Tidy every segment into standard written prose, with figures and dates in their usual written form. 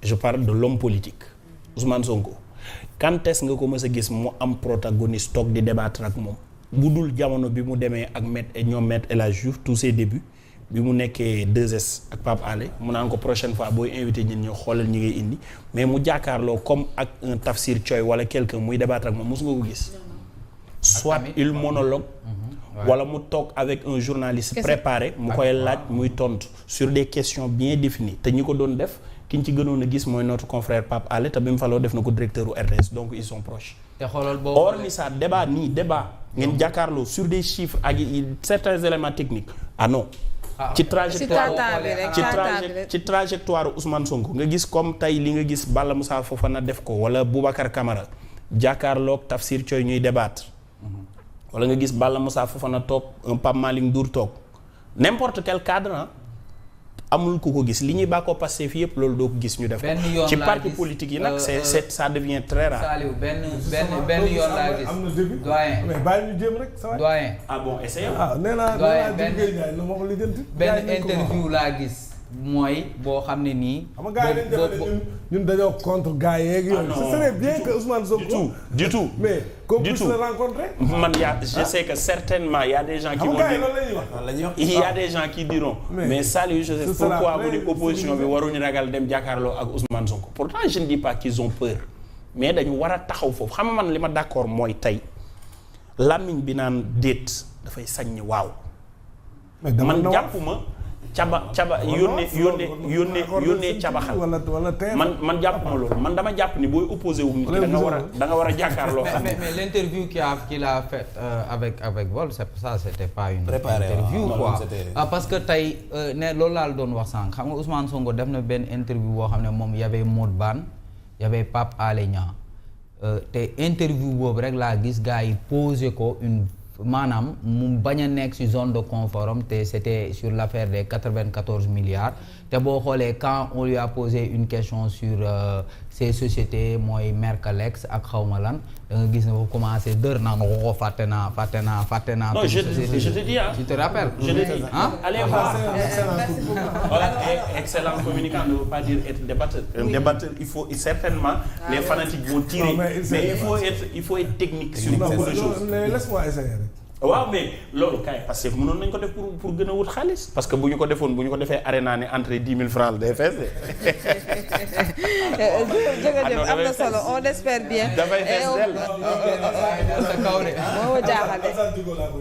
je parle de l'homme politique Ousmane Sonko quand est-ce nga ko mës a gis mu am protagoniste toog di débattre ak moom bu dul jamono bi mu demee ak Maître El Hadji Diouf tous ses débuts bi mu nekkee 2S ak Pape Alé mu naan ko prochaine fois booy invité ñun ñu xoolal ñi ngay indi mais mu jàkkaarloo comme ak un Tafsir Thioye wala quelqu'un muy débattre ak moom mos nga ko gis soit il monologue wala mu toog avec un journaliste préparé mu koy laaj muy tontu sur des questions bien définies te ñi ko doon def ki ñu ci gënoon a gis mooy notre confrère Pape Alé te bi mu faloo def na ko directeur u RTS donc ils sont proches. te xoolal boobu hormis ça débat ngeen jàkkaarloo sur des chiffres ak certains éléments techniques non. ci trajectoire Ousmane Sonko nga gis comme tey li nga gis Balla Moussa Fofana def ko wala Boubacar Camara jàkkaarloog Tafsir Thioye ñuy débattre. wala nga gis Balla Moussa Fofana toog un Pape Malick Ndour toog n'importe quel cadre amul ku ko gis li ñuy bàkkoo passé fii yëpp loolu doo ko gis ñu def ko ci parti politique yi nag c'est ça devient très rare. Saliou benn yoon laa gis. am na début doyen mais bàyyi ñu jéem rek sa waay. doyen bon essayons. nee naa benn interview laa gis. mooy boo xam ne nii. xam nga gars yi dañu defee ñun dañoo contre gars yeeg yooyu. ce serait bien que Ousmane Sonko. du tout mais qu'on puisse le rencontrer. man je sais que certainement y a des gens qui vont dire il y a des gens qui diront. mais Saliou Joseph pourquoi mu ne opposition bi waruñu ragal dem jàkkaarloo ak Ousmane Sonko pourtant je ne dis pas qu'ils ont peur mais dañu war a taxaw foofu xam nga man li ma d'accord mooy tey làmmiñ bi naan déet dafay sañ waaw. man jàppuma. caba yónnee cabaxal man jàpp ma loolu man dama jàpp ni booy opposé wu nit da nga war a jàkkaarloo xam mais l'interview qu'il a fait avec Vol c'était pas une interview quoi parce que tey ne loolu laa la doon wax sànq xam nga Ousmane Sonko def na benn interview boo xam ne moom y avait Modou Bane y avait Pape Alé Niang te interview boobu rek laa gis gars yi posé ko maanaam mu bañ a nekk ci zone de confort am te c'était sur l'affaire des 94 milliards te boo xoolee quand on lui a posé une question sur ces sociétés mooy Mercalex ak xawma lan da nga gis ne ko commencé dër naa nga ko fàtte naa. non je te dis tu te rappelles. je te dis allez voir. voilà excellent communicant ne veut pas dire être débatteur. Un débatteur il faut certainement les fanatiques vont tirer mais il faut être technique sur beaucoup de choses. laisse-moi essayer rek. waaw mais loolu kay parce que mënoon nañ ko def pour gën a wut xaalis parce que bu ñu ko defee arena ne entrée 10 000 francs day fees de. jërëjëf am na solo on espère bien. dafay fees del. moo jaaxal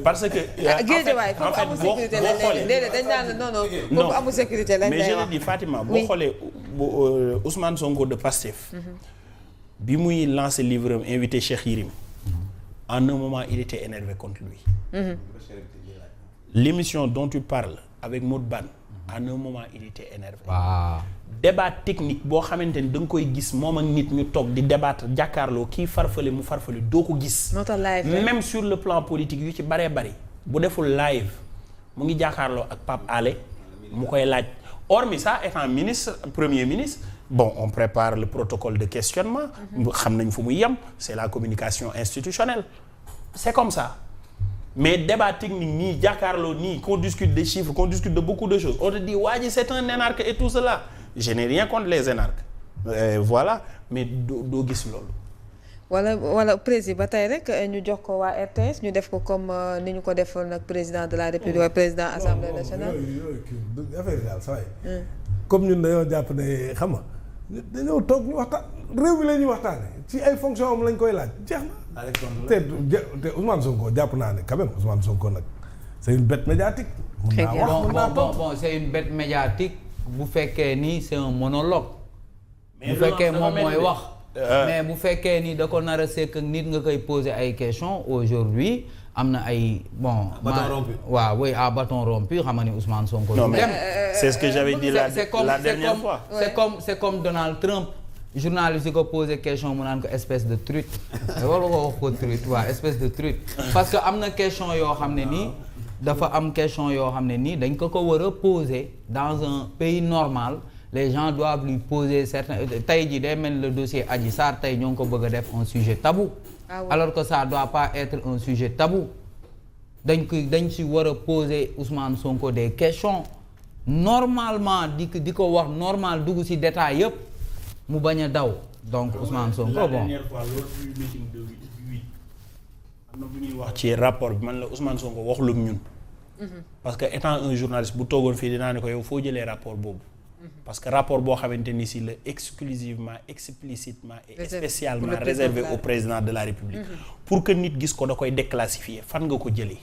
parce que. Guédiawaye foofu amul sécurité lañ lay déedéet dañ naan non foofu amul sécurité lañ lay wax mais je le dis Fatima boo xoolee Ousmane Sonko de Pastef. bi muy lancé livre am invité Cheikh Yérim. en un moment il était énervé contre lui. L'émission dont tu parles avec Modou Bane en un moment il était énervé. débat technique boo xamante ni da nga koy gis moom ak nit ñu toog di débattre jàkkaarloo kii farfale mu farfale doo ko gis. même sur le plan politique yu ci baree bari bu deful live mu ngi jàkkaarloo ak Pape Alé mu koy laaj hormis ça étant ministre premier ministre. bon on prépare le protocole de questionnement. xam nañ fu muy yem c'est la communication institutionnelle. c'est comme ça mais débat technique nii jàkkaarloo nii qu'on discute des chiffres qu'on discute de beaucoup de choses on te dit waa ji c'est un énarque et tout cela je n'ai rien contre les énarques voilà mais doo gis loolu. wala président ba tey rek ñu jox ko waa RTS ñu def ko comme ni ñu ko defoon nag président de la République wala président assemblée nationale. yooyu affaire yi daal saa yi comme ñun dañoo jàpp ne xam nga dañoo toog ñu waxtaan réew mi la ñuy waxtaane ci ay fonction am lañ koy laaj jeex na. te Ousmane Sonko jàpp naa ne quand même Ousmane Sonko nag c'est une bête médiatique. bon c'est une bête médiatique bu fekkee ni c'est un monologue. bu fekkee moom mooy wax. mais bu fekkee ni da ko nar a sekk nit nga koy poser ay questions aujourd'hui am na ay bon. bâton rompu waaw oui à bâton rompu xam nga ni Ousmane Sonko. non mais c'est ce que j'avais dit la dernière fois. c'est comme Donald Trump. journaliste yi ko posé question mu naan ko espèce de truite wala ko wax ko truite waaw espèce de truite parce que am na question yoo xam ne nii dafa am question yoo xam ne nii dañ ko war a poser dans un pays normal les gens doivent lui poser certains tey jii day mel le dossier Adji Sarr tey ñoo ngi ko bëgg a def un sujet tabou alors que ça doit pas être un sujet tabou dañ ci war a poser Ousmane Sonko des questions normalement di ko wax normal dugg ci détail yëpp mu bañ a daw donc Ousmane Sonko la bon. dernière fois loolu du meeting de 8 am na bu ñuy wax ci rapport bi man la Ousmane Sonko waxulum ñun. parce que étant un journaliste bu toogoon fii dinaa ne ko yow foo jëlee rapport boobu. parce que rapport boo xamante ni si la exclusivement explicitement et spécialement réservé au président de la République. pour que nit gis ko da koy déclassifier fan nga ko jëlee.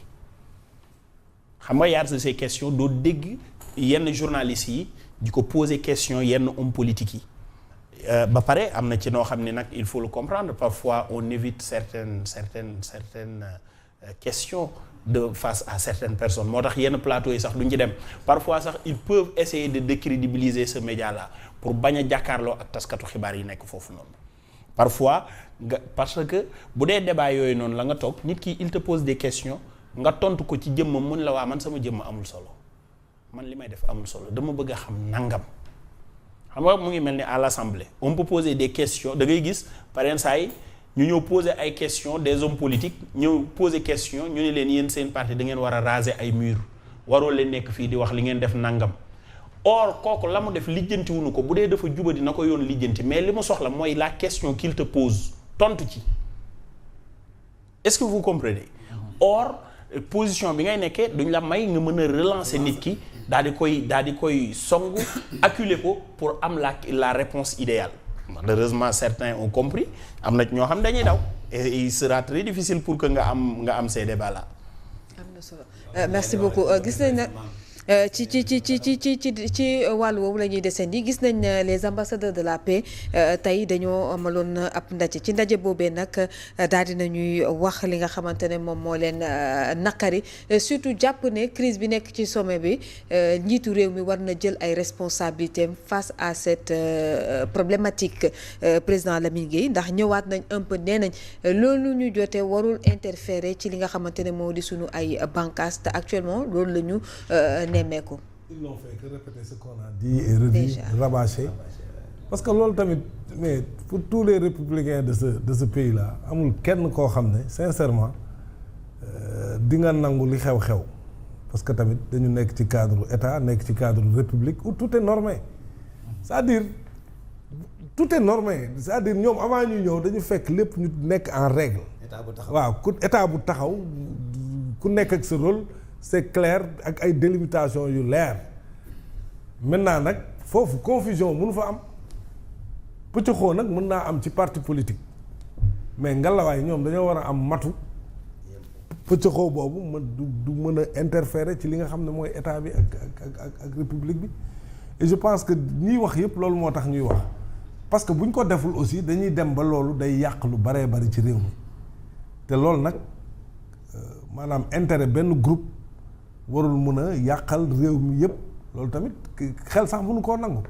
xam nga yaar sa ces questions doo dégg yenn journalistes yi di ko poser question yenn hommes politiques yi. ba pare am na ci noo xam ne nag il faut le comprendre parfois on évite certaines questions de face à certaines personnes moo tax yenn plateaux yi sax duñ ci dem parfois sax ils peuvent essayer de décrédibiliser ce média là pour bañ a jàkkaarloo ak taskatu xibaar yi nekk foofu noonu parfois parce que bu dee débat yooyu noonu la nga toog nit ki il te pose des questions nga tontu ko ci jëmmam mun la waa man sama jëmm amul solo man li may def amul solo dama bëgg a xam nangam xam nga mu ngi mel ni à l'Assemblée on peut poser des questions da ngay gis par exemple saa yi ñu ñëw poser ay questions des hommes politiques ñëw poser question ñu ne leen yéen seen parti da ngeen war a raser ay murs waroo leen nekk fii di wax li ngeen def nangam or kooku la mu def lijjanti wuñu ko bu dee dafa juba dina ko yoon lijjanti mais li mu soxla mooy la question qu'il te pose tontu ci est-ce que vous comprenez or position bi ngay nekkee duñ la may nga mën a relancer nit ki daal di koy song acculer ko pour am la réponse idéale malheureusement certains ont compris am na ñoo xam dañuy daw et il sera très difficile pour que nga am ces débats là. am na solo merci beaucoup gis nañ na ci wàllu woowu la ñuy desandi gis nañ les ambassadeurs de la paix tey dañoo amaloon ab ndaje ci ndaje boobee nag daal di nañuy wax li nga xamante ne moom moo leen naqari surtout jàpp ne crise bi nekk ci sommet bi njiitu réew mi war na jël ay responsabilités face à cette problématique président Lamine Gueye ndax ñëwaat nañ un peu nee nañ loolu ñu jotee warul interférer ci li nga xamante ne moo di sunu ay bànqaas te actuellement loolu la ñu nemmeeku. Ils n'ont fait que répéter ce qu'on a dit et redit, rabâché. Parce que loolu tamit mais pour tous les républicains de ce pays là amul kenn koo xam ne sincèrement di nga nangu li xew-xew parce que tamit dañu nekk ci cadre état nekk ci cadre république où tout est normé c'est-à-dire tout est normé c'est-à-dire ñoom avant ñu ñëw dañu fekk lépp ñu nekk en règle. état bu taxaw waaw état bu taxaw ku nekk ak sa rôle. c'est clair ak ay délimitation yu leer maintenant nag foofu confusion mënu fa am pëccëxoo nag mën naa am ci parti politique mais ngalawaay ñoom dañoo war a am matu pëccëxoo boobu du mën a interférer ci li nga xam ne mooy état bi ak république bi et je pense que ñiy wax yëpp loolu moo tax ñuy wax parce que bu ñu ko deful aussi dañuy dem ba loolu day yàq lu baree bari ci réew mi te loolu nag maanaam intérêt benn groupe warul mun a yàqal réew mi yëpp loolu tamit xel sax mënu koo nangu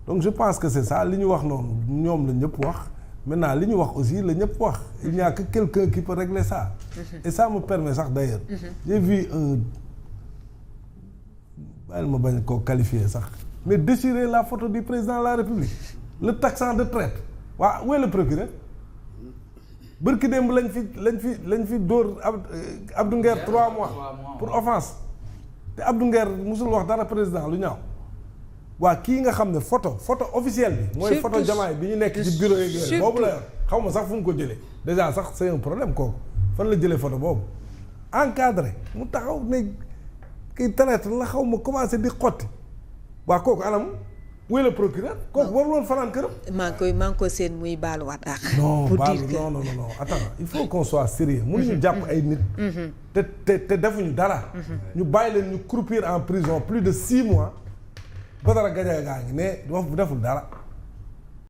donc je pense que c'est ça li ñu wax noonu ñoom la ñëpp wax maintenant li ñu wax aussi la ñëpp wax il n'y a que quelqu'un qui peut régler ça et ça me permet sax d'ailleurs j'ai vu bàyyil ma bañ koo qualifier sax mais déchirer la photo du président de la République le taxant de traite waa où est le procureur bërki démb lañ fi dóor Abdou Nguer 3 mois pour offense te Abdou Nguer musul wax dara président lu ñaaw waa kii nga xam ne photo officielle bi mooy photo jamaay bi ñu nekk ci bureau yeeg boobu la yor xaw ma sax fu mu ko jëlee déjà sax c'est un problème kooku fan la jëlee photo boobu encadré mu taxaw ne kiy traite la xaw ma commencé di xotti waa kooku anam où est le procureur kooku warul woon fanaan këram. maa ngi ko seen muy baaluwaat ak. non attends il faut qu'on soit sérieux mënuñu jàpp ay nit. te defuñu dara. ñu bàyyi leen ñu croupir en prison plus de 6 mois Badara Gadiaga gaa ngi ne deful dara